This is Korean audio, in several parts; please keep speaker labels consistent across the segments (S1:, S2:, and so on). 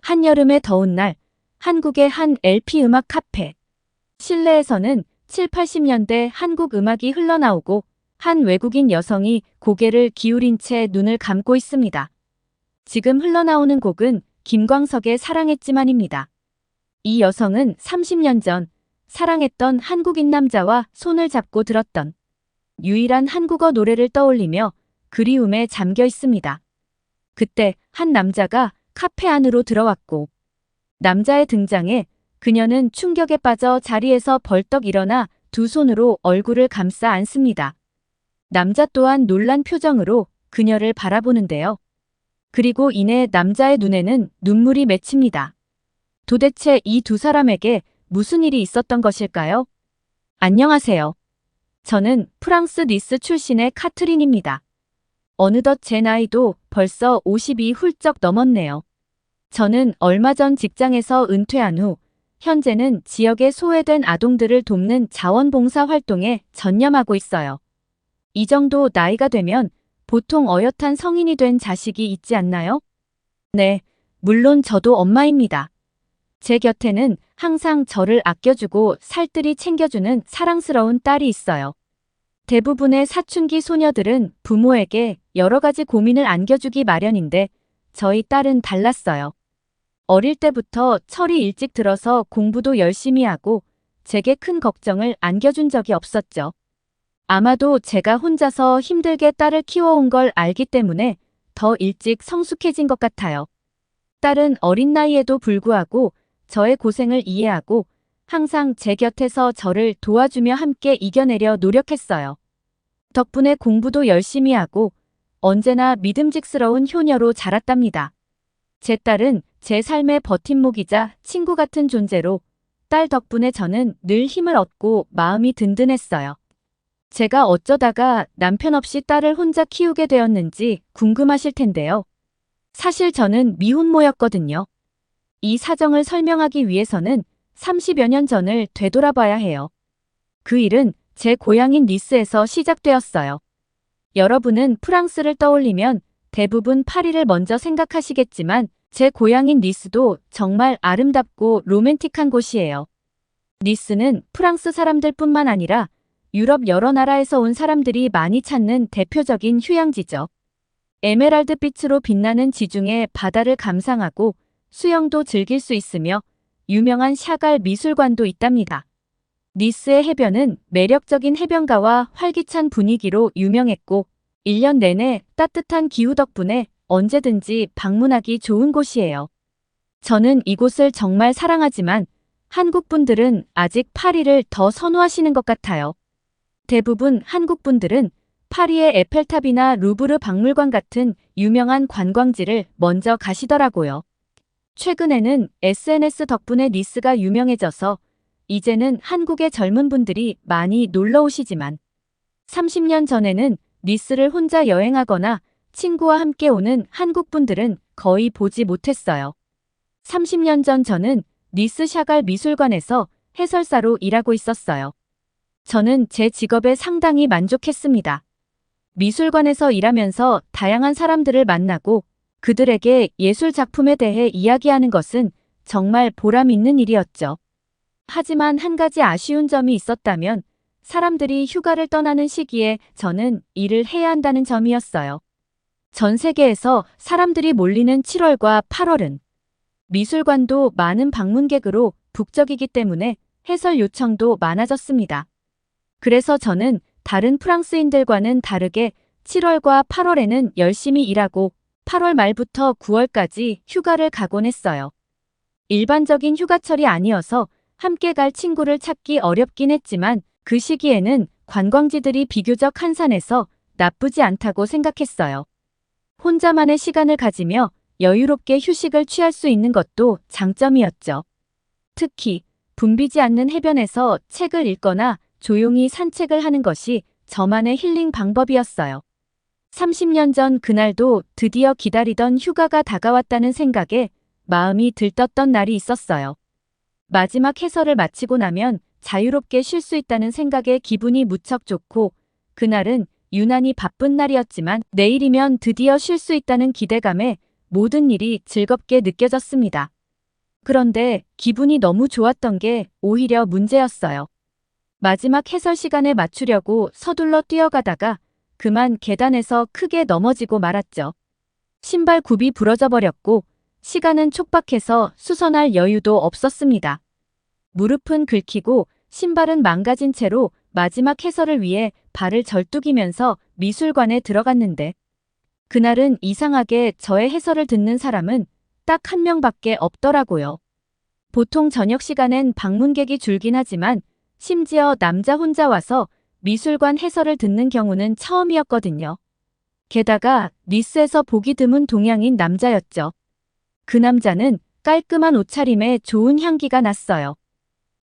S1: 한여름의 더운 날, 한국의 한 LP 음악 카페. 실내에서는 7, 80년대 한국 음악이 흘러나오고 한 외국인 여성이 고개를 기울인 채 눈을 감고 있습니다. 지금 흘러나오는 곡은 김광석의 사랑했지만입니다. 이 여성은 30년 전 사랑했던 한국인 남자와 손을 잡고 들었던 유일한 한국어 노래를 떠올리며 그리움에 잠겨 있습니다. 그때 한 남자가 카페 안으로 들어왔고 남자의 등장에 그녀는 충격에 빠져 자리에서 벌떡 일어나 두 손으로 얼굴을 감싸 안습니다. 남자 또한 놀란 표정으로 그녀를 바라보는데요. 그리고 이내 남자의 눈에는 눈물이 맺힙니다. 도대체 이 두 사람에게 무슨 일이 있었던 것일까요? 안녕하세요. 저는 프랑스 니스 출신의 카트린입니다. 어느덧 제 나이도 벌써 50이 훌쩍 넘었네요. 저는 얼마 전 직장에서 은퇴한 후 현재는 지역의 소외된 아동들을 돕는 자원봉사 활동에 전념하고 있어요. 이 정도 나이가 되면 보통 어엿한 성인이 된 자식이 있지 않나요? 네, 물론 저도 엄마입니다. 제 곁에는 항상 저를 아껴주고 살뜰히 챙겨주는 사랑스러운 딸이 있어요. 대부분의 사춘기 소녀들은 부모에게 여러 가지 고민을 안겨주기 마련인데 저희 딸은 달랐어요. 어릴 때부터 철이 일찍 들어서 공부도 열심히 하고 제게 큰 걱정을 안겨준 적이 없었죠. 아마도 제가 혼자서 힘들게 딸을 키워온 걸 알기 때문에 더 일찍 성숙해진 것 같아요. 딸은 어린 나이에도 불구하고 저의 고생을 이해하고 항상 제 곁에서 저를 도와주며 함께 이겨내려 노력했어요. 덕분에 공부도 열심히 하고 언제나 믿음직스러운 효녀로 자랐답니다. 제 딸은 제 삶의 버팀목이자 친구 같은 존재로 딸 덕분에 저는 늘 힘을 얻고 마음이 든든했어요. 제가 어쩌다가 남편 없이 딸을 혼자 키우게 되었는지 궁금하실 텐데요. 사실 저는 미혼모였거든요. 이 사정을 설명하기 위해서는 30여 년 전을 되돌아봐야 해요. 그 일은 제 고향인 니스에서 시작되었어요. 여러분은 프랑스를 떠올리면 대부분 파리를 먼저 생각하시겠지만 제 고향인 니스도 정말 아름답고 로맨틱한 곳이에요. 니스는 프랑스 사람들뿐만 아니라 유럽 여러 나라에서 온 사람들이 많이 찾는 대표적인 휴양지죠. 에메랄드 빛으로 빛나는 지중해 바다를 감상하고 수영도 즐길 수 있으며 유명한 샤갈 미술관도 있답니다. 니스의 해변은 매력적인 해변가와 활기찬 분위기로 유명했고 1년 내내 따뜻한 기후 덕분에 언제든지 방문하기 좋은 곳이에요. 저는 이곳을 정말 사랑하지만 한국 분들은 아직 파리를 더 선호하시는 것 같아요. 대부분 한국 분들은 파리의 에펠탑이나 루브르 박물관 같은 유명한 관광지를 먼저 가시더라고요. 최근에는 SNS 덕분에 니스가 유명해져서 이제는 한국의 젊은 분들이 많이 놀러 오시지만 30년 전에는 니스를 혼자 여행하거나 친구와 함께 오는 한국 분들은 거의 보지 못했어요. 30년 전 저는 니스 샤갈 미술관에서 해설사로 일하고 있었어요. 저는 제 직업에 상당히 만족했습니다. 미술관에서 일하면서 다양한 사람들을 만나고 그들에게 예술 작품에 대해 이야기하는 것은 정말 보람 있는 일이었죠. 하지만 한 가지 아쉬운 점이 있었다면 사람들이 휴가를 떠나는 시기에 저는 일을 해야 한다는 점이었어요. 전 세계에서 사람들이 몰리는 7월과 8월은 미술관도 많은 방문객으로 북적이기 때문에 해설 요청도 많아졌습니다. 그래서 저는 다른 프랑스인들과는 다르게 7월과 8월에는 열심히 일하고 8월 말부터 9월까지 휴가를 가곤 했어요. 일반적인 휴가철이 아니어서 함께 갈 친구를 찾기 어렵긴 했지만 그 시기에는 관광지들이 비교적 한산해서 나쁘지 않다고 생각했어요. 혼자만의 시간을 가지며 여유롭게 휴식을 취할 수 있는 것도 장점이었죠. 특히 붐비지 않는 해변에서 책을 읽거나 조용히 산책을 하는 것이 저만의 힐링 방법이었어요. 30년 전 그날도 드디어 기다리던 휴가가 다가왔다는 생각에 마음이 들떴던 날이 있었어요. 마지막 해설을 마치고 나면 자유롭게 쉴 수 있다는 생각에 기분이 무척 좋고 그날은 유난히 바쁜 날이었지만 내일이면 드디어 쉴 수 있다는 기대감에 모든 일이 즐겁게 느껴졌습니다. 그런데 기분이 너무 좋았던 게 오히려 문제였어요. 마지막 해설 시간에 맞추려고 서둘러 뛰어가다가 그만 계단에서 크게 넘어지고 말았죠. 신발 굽이 부러져 버렸고 시간은 촉박해서 수선할 여유도 없었습니다. 무릎은 긁히고 신발은 망가진 채로 마지막 해설을 위해 발을 절뚝이면서 미술관에 들어갔는데 그날은 이상하게 저의 해설을 듣는 사람은 딱 한 명밖에 없더라고요. 보통 저녁 시간엔 방문객이 줄긴 하지만 심지어 남자 혼자 와서 미술관 해설을 듣는 경우는 처음이었거든요. 게다가 니스에서 보기 드문 동양인 남자였죠. 그 남자는 깔끔한 옷차림에 좋은 향기가 났어요.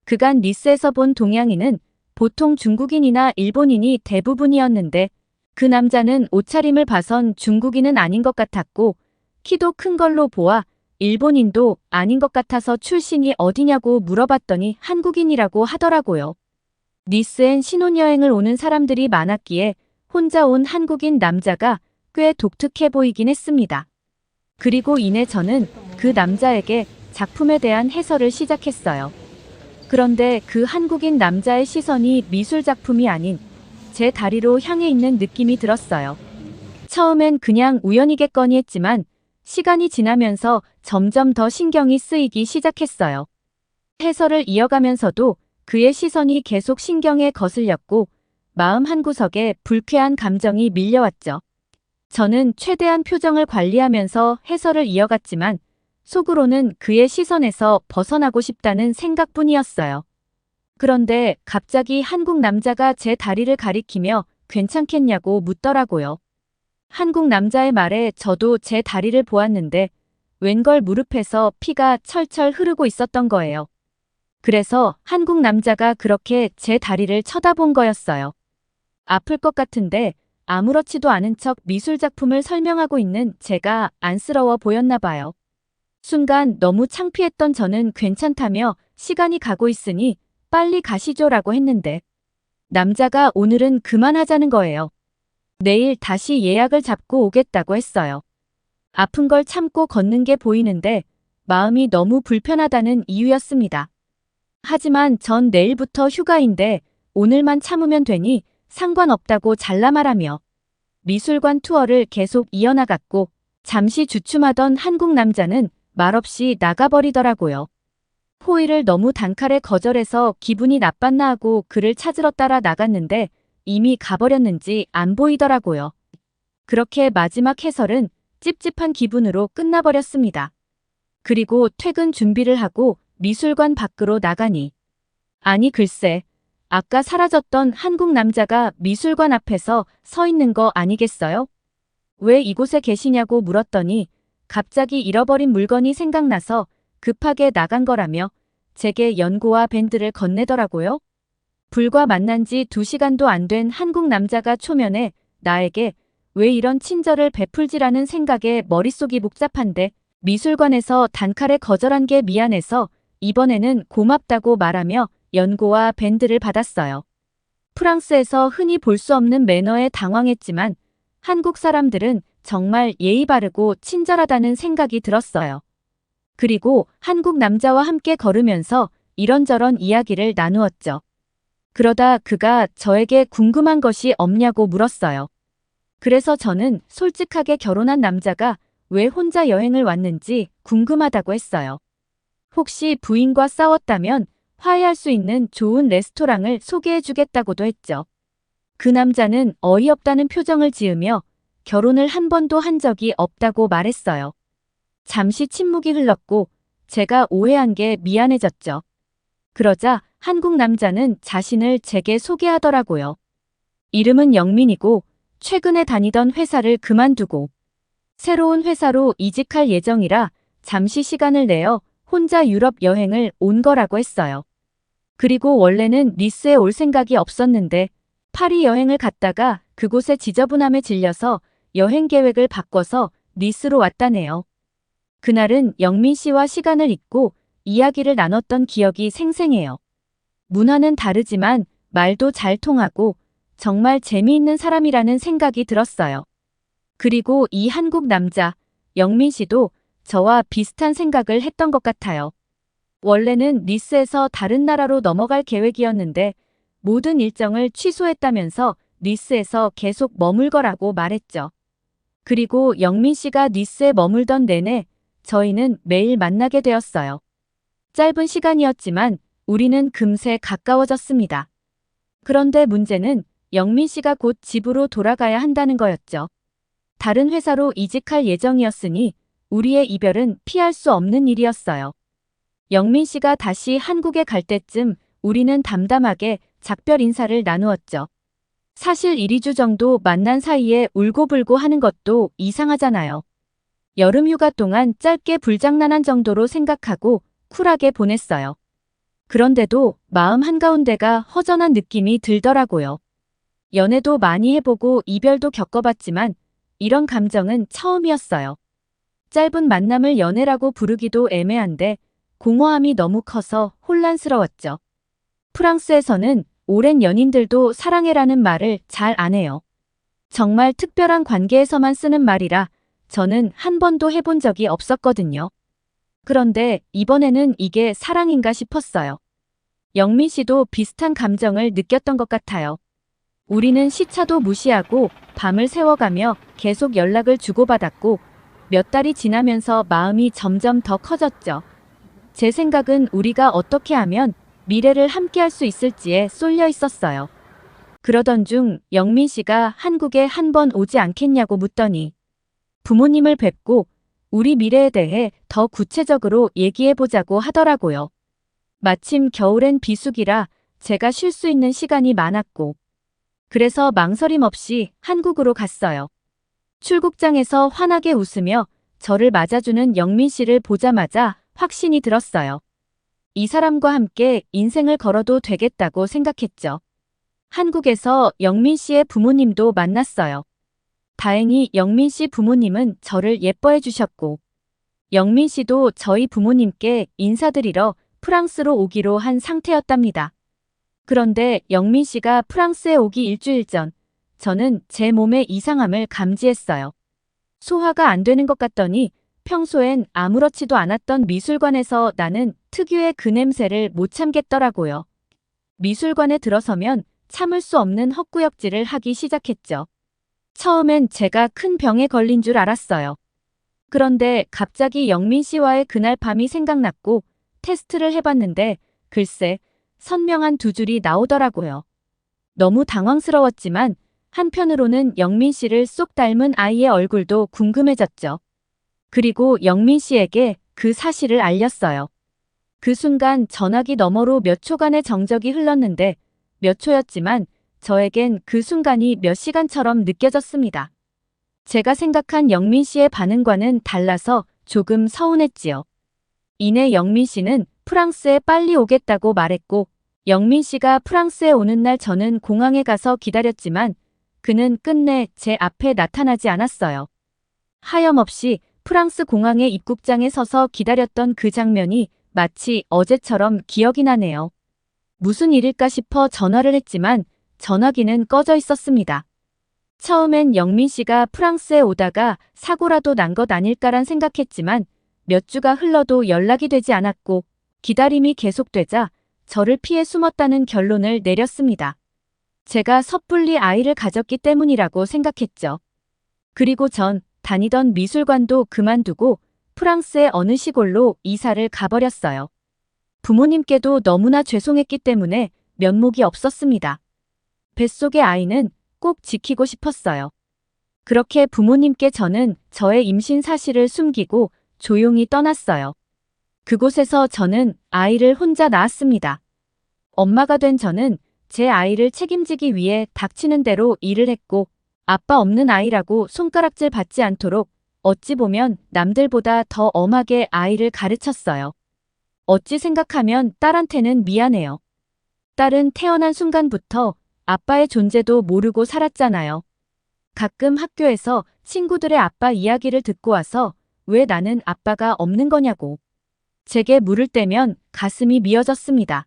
S1: 그간 니스에서 본 동양인은 보통 중국인이나 일본인이 대부분이었는데 그 남자는 옷차림을 봐선 중국인은 아닌 것 같았고 키도 큰 걸로 보아 일본인도 아닌 것 같아서 출신이 어디냐고 물어봤더니 한국인이라고 하더라고요. 니스엔 신혼여행을 오는 사람들이 많았기에 혼자 온 한국인 남자가 꽤 독특해 보이긴 했습니다. 그리고 이내 저는 그 남자에게 작품에 대한 해설을 시작했어요. 그런데 그 한국인 남자의 시선이 미술 작품이 아닌 제 다리로 향해 있는 느낌이 들었어요. 처음엔 그냥 우연이겠거니 했지만 시간이 지나면서 점점 더 신경이 쓰이기 시작했어요. 해설을 이어가면서도 그의 시선이 계속 신경에 거슬렸고 마음 한구석에 불쾌한 감정이 밀려왔죠. 저는 최대한 표정을 관리하면서 해설을 이어갔지만 속으로는 그의 시선에서 벗어나고 싶다는 생각뿐이었어요. 그런데 갑자기 한국 남자가 제 다리를 가리키며 괜찮겠냐고 묻더라고요. 한국 남자의 말에 저도 제 다리를 보았는데 웬걸 무릎에서 피가 철철 흐르고 있었던 거예요. 그래서 한국 남자가 그렇게 제 다리를 쳐다본 거였어요. 아플 것 같은데 아무렇지도 않은 척 미술 작품을 설명하고 있는 제가 안쓰러워 보였나 봐요. 순간 너무 창피했던 저는 괜찮다며 시간이 가고 있으니 빨리 가시죠라고 했는데 남자가 오늘은 그만하자는 거예요. 내일 다시 예약을 잡고 오겠다고 했어요. 아픈 걸 참고 걷는 게 보이는데 마음이 너무 불편하다는 이유였습니다. 하지만 전 내일부터 휴가인데 오늘만 참으면 되니 상관없다고 잘라 말하며 미술관 투어를 계속 이어나갔고 잠시 주춤하던 한국 남자는 말없이 나가버리더라고요. 호의를 너무 단칼에 거절해서 기분이 나빴나 하고 그를 찾으러 따라 나갔는데 이미 가버렸는지 안 보이더라고요. 그렇게 마지막 해설은 찝찝한 기분으로 끝나버렸습니다. 그리고 퇴근 준비를 하고 미술관 밖으로 나가니 아니 글쎄 아까 사라졌던 한국 남자가 미술관 앞에서 서 있는 거 아니겠어요? 왜 이곳에 계시냐고 물었더니 갑자기 잃어버린 물건이 생각나서 급하게 나간 거라며 제게 연고와 밴드를 건네더라고요. 불과 만난 지 2시간도 안 된 한국 남자가 초면에 나에게 왜 이런 친절을 베풀지라는 생각에 머릿속이 복잡한데 미술관에서 단칼에 거절한 게 미안해서 이번에는 고맙다고 말하며 연고와 밴드를 받았어요. 프랑스에서 흔히 볼 수 없는 매너에 당황했지만 한국 사람들은 정말 예의 바르고 친절하다는 생각이 들었어요. 그리고 한국 남자와 함께 걸으면서 이런저런 이야기를 나누었죠. 그러다 그가 저에게 궁금한 것이 없냐고 물었어요. 그래서 저는 솔직하게 결혼한 남자가 왜 혼자 여행을 왔는지 궁금하다고 했어요. 혹시 부인과 싸웠다면 화해할 수 있는 좋은 레스토랑을 소개해주겠다고도 했죠. 그 남자는 어이없다는 표정을 지으며 결혼을 한 번도 한 적이 없다고 말했어요. 잠시 침묵이 흘렀고 제가 오해한 게 미안해졌죠. 그러자 한국 남자는 자신을 제게 소개하더라고요. 이름은 영민이고 최근에 다니던 회사를 그만두고 새로운 회사로 이직할 예정이라 잠시 시간을 내어 혼자 유럽 여행을 온 거라고 했어요. 그리고 원래는 니스에 올 생각이 없었는데 파리 여행을 갔다가 그곳의 지저분함에 질려서 여행 계획을 바꿔서 니스로 왔다네요. 그날은 영민 씨와 시간을 잊고 이야기를 나눴던 기억이 생생해요. 문화는 다르지만 말도 잘 통하고 정말 재미있는 사람이라는 생각이 들었어요. 그리고 이 한국 남자, 영민 씨도 저와 비슷한 생각을 했던 것 같아요. 원래는 니스에서 다른 나라로 넘어갈 계획이었는데 모든 일정을 취소했다면서 니스에서 계속 머물 거라고 말했죠. 그리고 영민 씨가 니스에 머물던 내내 저희는 매일 만나게 되었어요. 짧은 시간이었지만 우리는 금세 가까워졌습니다. 그런데 문제는 영민 씨가 곧 집으로 돌아가야 한다는 거였죠. 다른 회사로 이직할 예정이었으니 우리의 이별은 피할 수 없는 일이었어요. 영민 씨가 다시 한국에 갈 때쯤 우리는 담담하게 작별 인사를 나누었죠. 사실 1~2주 정도 만난 사이에 울고불고 하는 것도 이상하잖아요. 여름 휴가 동안 짧게 불장난한 정도로 생각하고 쿨하게 보냈어요. 그런데도 마음 한가운데가 허전한 느낌이 들더라고요. 연애도 많이 해보고 이별도 겪어봤지만 이런 감정은 처음이었어요. 짧은 만남을 연애라고 부르기도 애매한데 공허함이 너무 커서 혼란스러웠죠. 프랑스에서는 오랜 연인들도 사랑해라는 말을 잘 안 해요. 정말 특별한 관계에서만 쓰는 말이라 저는 한 번도 해본 적이 없었거든요. 그런데 이번에는 이게 사랑인가 싶었어요. 영민 씨도 비슷한 감정을 느꼈던 것 같아요. 우리는 시차도 무시하고 밤을 새워가며 계속 연락을 주고받았고 몇 달이 지나면서 마음이 점점 더 커졌죠. 제 생각은 우리가 어떻게 하면 미래를 함께할 수 있을지에 쏠려 있었어요. 그러던 중 영민 씨가 한국에 한번 오지 않겠냐고 묻더니 부모님을 뵙고 우리 미래에 대해 더 구체적으로 얘기해보자고 하더라고요. 마침 겨울엔 비수기라 제가 쉴 수 있는 시간이 많았고 그래서 망설임 없이 한국으로 갔어요. 출국장에서 환하게 웃으며 저를 맞아주는 영민 씨를 보자마자 확신이 들었어요. 이 사람과 함께 인생을 걸어도 되겠다고 생각했죠. 한국에서 영민 씨의 부모님도 만났어요. 다행히 영민 씨 부모님은 저를 예뻐해 주셨고 영민 씨도 저희 부모님께 인사드리러 프랑스로 오기로 한 상태였답니다. 그런데 영민 씨가 프랑스에 오기 일주일 전 저는 제 몸의 이상함을 감지했어요. 소화가 안 되는 것 같더니 평소엔 아무렇지도 않았던 미술관에서 나는 특유의 그 냄새를 못 참겠더라고요. 미술관에 들어서면 참을 수 없는 헛구역질을 하기 시작했죠. 처음엔 제가 큰 병에 걸린 줄 알았어요. 그런데 갑자기 영민 씨와의 그날 밤이 생각났고 테스트를 해봤는데 글쎄 선명한 두 줄이 나오더라고요. 너무 당황스러웠지만 한편으로는 영민 씨를 쏙 닮은 아이의 얼굴도 궁금해졌죠. 그리고 영민 씨에게 그 사실을 알렸어요. 그 순간 전화기 너머로 몇 초간의 정적이 흘렀는데 몇 초였지만 저에겐 그 순간이 몇 시간처럼 느껴졌습니다. 제가 생각한 영민 씨의 반응과는 달라서 조금 서운했지요. 이내 영민 씨는 프랑스에 빨리 오겠다고 말했고 영민 씨가 프랑스에 오는 날 저는 공항에 가서 기다렸지만 그는 끝내 제 앞에 나타나지 않았어요. 하염없이 프랑스 공항의 입국장에 서서 기다렸던 그 장면이 마치 어제처럼 기억이 나네요. 무슨 일일까 싶어 전화를 했지만 전화기는 꺼져 있었습니다. 처음엔 영민 씨가 프랑스에 오다가 사고라도 난 것 아닐까란 생각했지만 몇 주가 흘러도 연락이 되지 않았고 기다림이 계속되자 저를 피해 숨었다는 결론을 내렸습니다. 제가 섣불리 아이를 가졌기 때문이라고 생각했죠. 그리고 전 다니던 미술관도 그만두고 프랑스의 어느 시골로 이사를 가버렸어요. 부모님께도 너무나 죄송했기 때문에 면목이 없었습니다. 뱃속의 아이는 꼭 지키고 싶었어요. 그렇게 부모님께 저는 저의 임신 사실을 숨기고 조용히 떠났어요. 그곳에서 저는 아이를 혼자 낳았습니다. 엄마가 된 저는 제 아이를 책임지기 위해 닥치는 대로 일을 했고 아빠 없는 아이라고 손가락질 받지 않도록 어찌 보면 남들보다 더 엄하게 아이를 가르쳤어요. 어찌 생각하면 딸한테는 미안해요. 딸은 태어난 순간부터 아빠의 존재도 모르고 살았잖아요. 가끔 학교에서 친구들의 아빠 이야기를 듣고 와서 왜 나는 아빠가 없는 거냐고 제게 물을 때면 가슴이 미어졌습니다.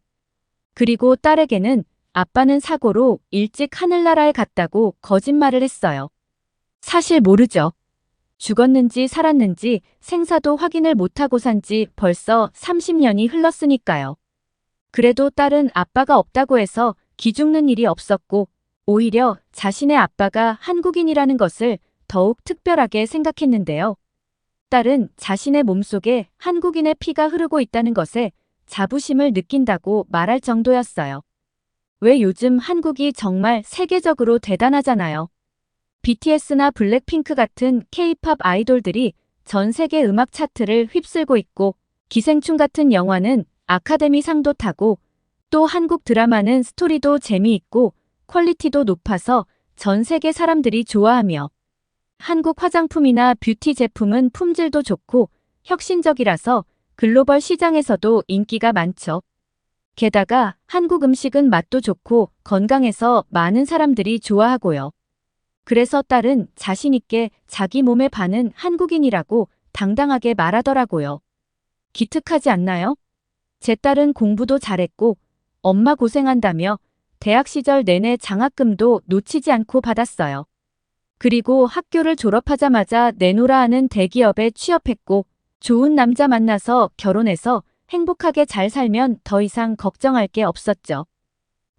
S1: 그리고 딸에게는 아빠는 사고로 일찍 하늘나라에 갔다고 거짓말을 했어요. 사실 모르죠. 죽었는지 살았는지 생사도 확인을 못하고 산 지 벌써 30년이 흘렀으니까요. 그래도 딸은 아빠가 없다고 해서 기죽는 일이 없었고 오히려 자신의 아빠가 한국인이라는 것을 더욱 특별하게 생각했는데요. 딸은 자신의 몸속에 한국인의 피가 흐르고 있다는 것에 자부심을 느낀다고 말할 정도였어요. 왜 요즘 한국이 정말 세계적으로 대단하잖아요. BTS나 블랙핑크 같은 K-팝 아이돌들이 전 세계 음악 차트를 휩쓸고 있고 기생충 같은 영화는 아카데미 상도 타고 또 한국 드라마는 스토리도 재미있고 퀄리티도 높아서 전 세계 사람들이 좋아하며 한국 화장품이나 뷰티 제품은 품질도 좋고 혁신적이라서 글로벌 시장에서도 인기가 많죠. 게다가 한국 음식은 맛도 좋고 건강해서 많은 사람들이 좋아하고요. 그래서 딸은 자신 있게 자기 몸에 반은 한국인이라고 당당하게 말하더라고요. 기특하지 않나요? 제 딸은 공부도 잘했고 엄마 고생한다며 대학 시절 내내 장학금도 놓치지 않고 받았어요. 그리고 학교를 졸업하자마자 내노라 하는 대기업에 취업했고 좋은 남자 만나서 결혼해서 행복하게 잘 살면 더 이상 걱정할 게 없었죠.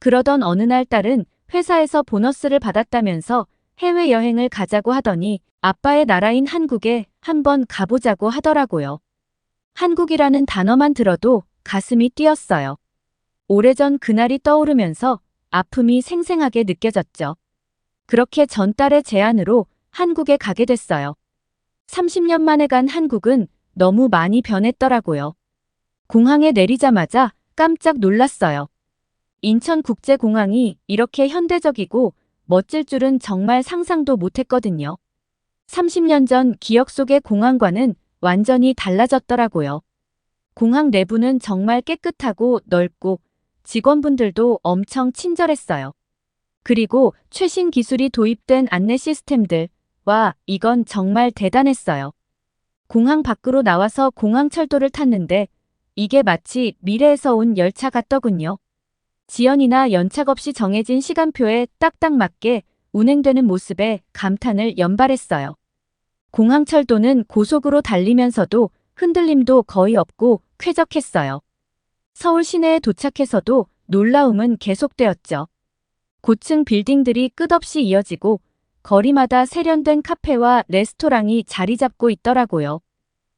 S1: 그러던 어느 날 딸은 회사에서 보너스를 받았다면서 해외여행을 가자고 하더니 아빠의 나라인 한국에 한번 가보자고 하더라고요. 한국이라는 단어만 들어도 가슴이 뛰었어요. 오래전 그날이 떠오르면서 아픔이 생생하게 느껴졌죠. 그렇게 전 딸의 제안으로 한국에 가게 됐어요. 30년 만에 간 한국은 너무 많이 변했더라고요. 공항에 내리자마자 깜짝 놀랐어요. 인천국제공항이 이렇게 현대적이고 멋질 줄은 정말 상상도 못했거든요. 30년 전 기억 속의 공항과는 완전히 달라졌더라고요. 공항 내부는 정말 깨끗하고 넓고 직원분들도 엄청 친절했어요. 그리고 최신 기술이 도입된 안내 시스템들, 와, 이건 정말 대단했어요. 공항 밖으로 나와서 공항철도를 탔는데 이게 마치 미래에서 온 열차 같더군요. 지연이나 연착 없이 정해진 시간표에 딱딱 맞게 운행되는 모습에 감탄을 연발했어요. 공항철도는 고속으로 달리면서도 흔들림도 거의 없고 쾌적했어요. 서울 시내에 도착해서도 놀라움은 계속되었죠. 고층 빌딩들이 끝없이 이어지고 거리마다 세련된 카페와 레스토랑이 자리 잡고 있더라고요.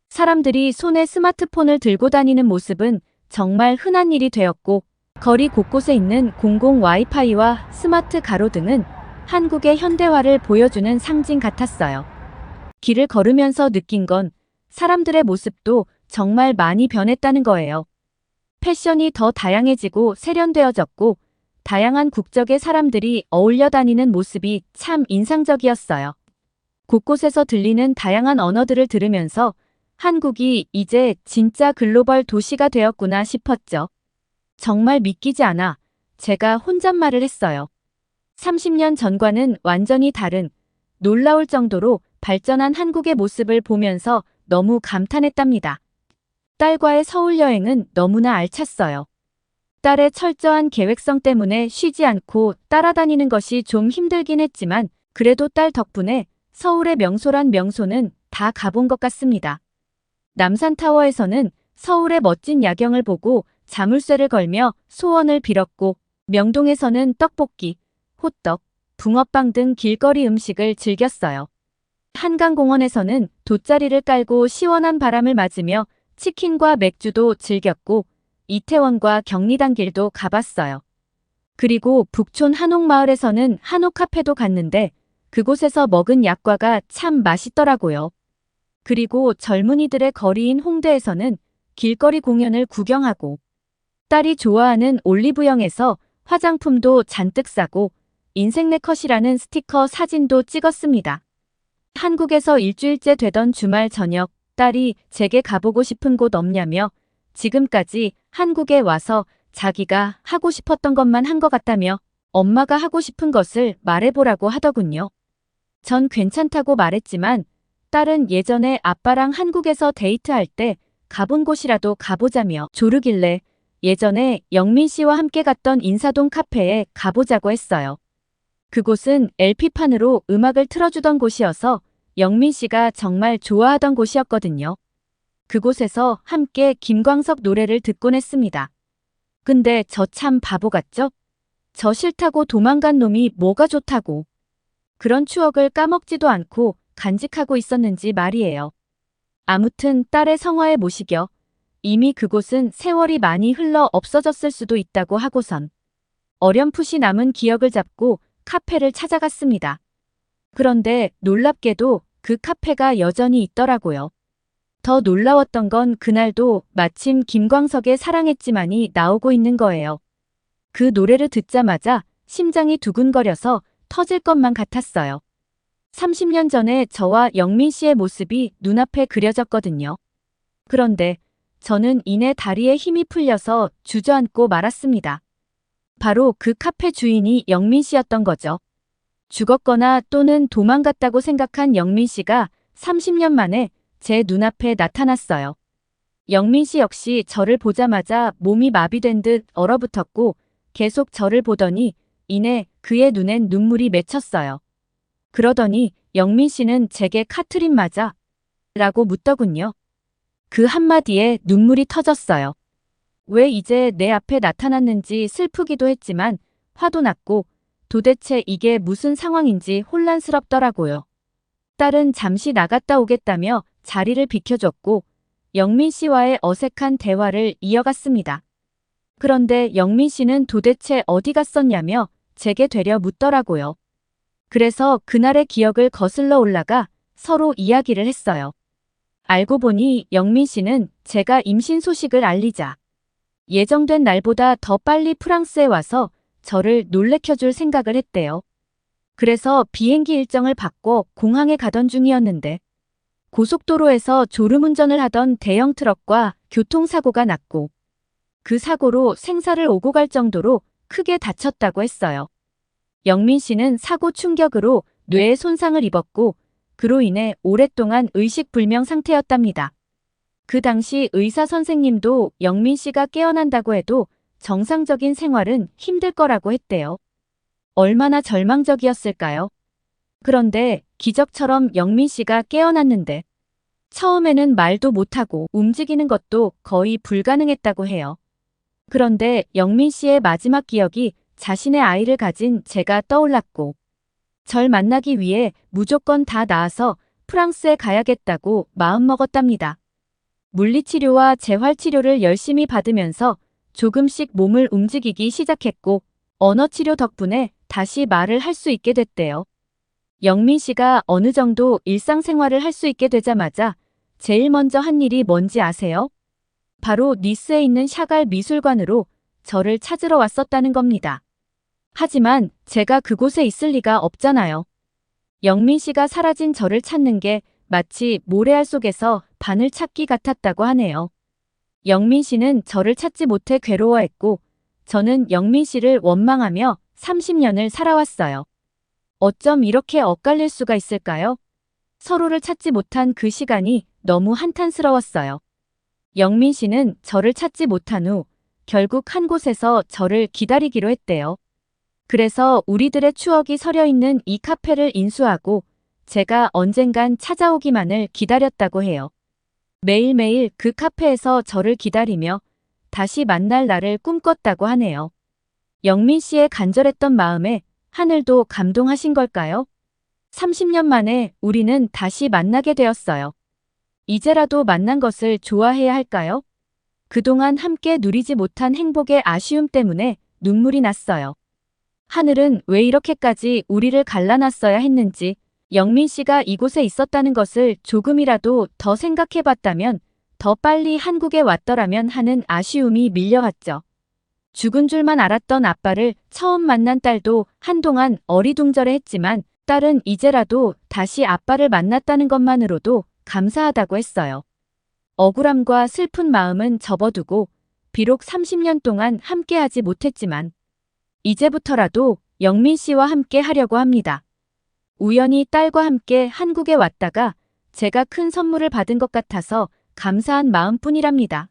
S1: 사람들이 손에 스마트폰을 들고 다니는 모습은 정말 흔한 일이 되었고 거리 곳곳에 있는 공공 와이파이와 스마트 가로등은 한국의 현대화를 보여주는 상징 같았어요. 길을 걸으면서 느낀 건 사람들의 모습도 정말 많이 변했다는 거예요. 패션이 더 다양해지고 세련되어졌고 다양한 국적의 사람들이 어울려 다니는 모습이 참 인상적이었어요. 곳곳에서 들리는 다양한 언어들을 들으면서 한국이 이제 진짜 글로벌 도시가 되었구나 싶었죠. 정말 믿기지 않아 제가 혼잣말을 했어요. 30년 전과는 완전히 다른 놀라울 정도로 발전한 한국의 모습을 보면서 너무 감탄했답니다. 딸과의 서울 여행은 너무나 알찼어요. 딸의 철저한 계획성 때문에 쉬지 않고 따라다니는 것이 좀 힘들긴 했지만 그래도 딸 덕분에 서울의 명소란 명소는 다 가본 것 같습니다. 남산타워에서는 서울의 멋진 야경을 보고 자물쇠를 걸며 소원을 빌었고 명동에서는 떡볶이, 호떡, 붕어빵 등 길거리 음식을 즐겼어요. 한강공원에서는 돗자리를 깔고 시원한 바람을 맞으며 치킨과 맥주도 즐겼고 이태원과 경리단길도 가봤어요. 그리고 북촌 한옥마을에서는 한옥카페도 갔는데 그곳에서 먹은 약과가 참 맛있더라고요. 그리고 젊은이들의 거리인 홍대에서는 길거리 공연을 구경하고 딸이 좋아하는 올리브영에서 화장품도 잔뜩 사고 인생 내 컷이라는 스티커 사진도 찍었습니다. 한국에서 일주일째 되던 주말 저녁 딸이 제게 가보고 싶은 곳 없냐며 지금까지 한국에 와서 자기가 하고 싶었던 것만 한 것 같다며 엄마가 하고 싶은 것을 말해보라고 하더군요. 전 괜찮다고 말했지만 딸은 예전에 아빠랑 한국에서 데이트할 때 가본 곳이라도 가보자며 조르길래 예전에 영민 씨와 함께 갔던 인사동 카페에 가보자고 했어요. 그곳은 LP판으로 음악을 틀어주던 곳이어서 영민 씨가 정말 좋아하던 곳이었거든요. 그곳에서 함께 김광석 노래를 듣곤 했습니다. 근데 저 참 바보 같죠? 저 싫다고 도망간 놈이 뭐가 좋다고. 그런 추억을 까먹지도 않고 간직하고 있었는지 말이에요. 아무튼 딸의 성화에 모시겨 이미 그곳은 세월이 많이 흘러 없어졌을 수도 있다고 하고선 어렴풋이 남은 기억을 잡고 카페를 찾아갔습니다. 그런데 놀랍게도 그 카페가 여전히 있더라고요. 더 놀라웠던 건 그날도 마침 김광석의 사랑했지만이 나오고 있는 거예요. 그 노래를 듣자마자 심장이 두근거려서 터질 것만 같았어요. 30년 전에 저와 영민 씨의 모습이 눈앞에 그려졌거든요. 그런데 저는 이내 다리에 힘이 풀려서 주저앉고 말았습니다. 바로 그 카페 주인이 영민 씨였던 거죠. 죽었거나 또는 도망갔다고 생각한 영민 씨가 30년 만에 제 눈앞에 나타났어요. 영민 씨 역시 저를 보자마자 몸이 마비된 듯 얼어붙었고 계속 저를 보더니 이내 그의 눈엔 눈물이 맺혔어요. 그러더니 영민 씨는 제게 카트린 맞아? 라고 묻더군요. 그 한마디에 눈물이 터졌어요. 왜 이제 내 앞에 나타났는지 슬프기도 했지만 화도 났고 도대체 이게 무슨 상황인지 혼란스럽더라고요. 딸은 잠시 나갔다 오겠다며 자리를 비켜줬고 영민 씨와의 어색한 대화를 이어갔습니다. 그런데 영민 씨는 도대체 어디 갔었냐며 제게 되려 묻더라고요. 그래서 그날의 기억을 거슬러 올라가 서로 이야기를 했어요. 알고 보니 영민 씨는 제가 임신 소식을 알리자 예정된 날보다 더 빨리 프랑스에 와서 저를 놀래켜줄 생각을 했대요. 그래서 비행기 일정을 바꿔 공항에 가던 중이었는데 고속도로에서 졸음운전을 하던 대형 트럭과 교통사고가 났고 그 사고로 생사를 오고 갈 정도로 크게 다쳤다고 했어요. 영민 씨는 사고 충격으로 뇌에 손상을 입었고 그로 인해 오랫동안 의식불명 상태였답니다. 그 당시 의사 선생님도 영민 씨가 깨어난다고 해도 정상적인 생활은 힘들 거라고 했대요. 얼마나 절망적이었을까요? 그런데 기적처럼 영민 씨가 깨어났는데 처음에는 말도 못하고 움직이는 것도 거의 불가능했다고 해요. 그런데 영민 씨의 마지막 기억이 자신의 아이를 가진 제가 떠올랐고 절 만나기 위해 무조건 다 나아서 프랑스에 가야겠다고 마음먹었답니다. 물리치료와 재활치료를 열심히 받으면서 조금씩 몸을 움직이기 시작했고 언어치료 덕분에 다시 말을 할 수 있게 됐대요. 영민 씨가 어느 정도 일상생활을 할 수 있게 되자마자 제일 먼저 한 일이 뭔지 아세요? 바로 니스에 있는 샤갈 미술관으로 저를 찾으러 왔었다는 겁니다. 하지만 제가 그곳에 있을 리가 없잖아요. 영민 씨가 사라진 저를 찾는 게 마치 모래알 속에서 바늘 찾기 같았다고 하네요. 영민 씨는 저를 찾지 못해 괴로워했고 저는 영민 씨를 원망하며 30년을 살아왔어요. 어쩜 이렇게 엇갈릴 수가 있을까요? 서로를 찾지 못한 그 시간이 너무 한탄스러웠어요. 영민 씨는 저를 찾지 못한 후 결국 한 곳에서 저를 기다리기로 했대요. 그래서 우리들의 추억이 서려 있는 이 카페를 인수하고 제가 언젠간 찾아오기만을 기다렸다고 해요. 매일매일 그 카페에서 저를 기다리며 다시 만날 날을 꿈꿨다고 하네요. 영민 씨의 간절했던 마음에 하늘도 감동하신 걸까요? 30년 만에 우리는 다시 만나게 되었어요. 이제라도 만난 것을 좋아해야 할까요? 그동안 함께 누리지 못한 행복의 아쉬움 때문에 눈물이 났어요. 하늘은 왜 이렇게까지 우리를 갈라놨어야 했는지 영민 씨가 이곳에 있었다는 것을 조금이라도 더 생각해봤다면 더 빨리 한국에 왔더라면 하는 아쉬움이 밀려왔죠. 죽은 줄만 알았던 아빠를 처음 만난 딸도 한동안 어리둥절해했지만 딸은 이제라도 다시 아빠를 만났다는 것만으로도 감사하다고 했어요. 억울함과 슬픈 마음은 접어두고 비록 30년 동안 함께하지 못했지만 이제부터라도 영민 씨와 함께 하려고 합니다. 우연히 딸과 함께 한국에 왔다가 제가 큰 선물을 받은 것 같아서 감사한 마음뿐이랍니다.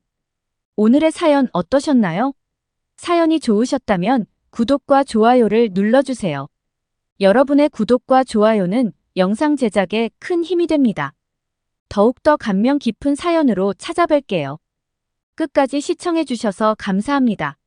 S1: 오늘의 사연 어떠셨나요? 사연이 좋으셨다면 구독과 좋아요를 눌러주세요. 여러분의 구독과 좋아요는 영상 제작에 큰 힘이 됩니다. 더욱더 감명 깊은 사연으로 찾아뵐게요. 끝까지 시청해주셔서 감사합니다.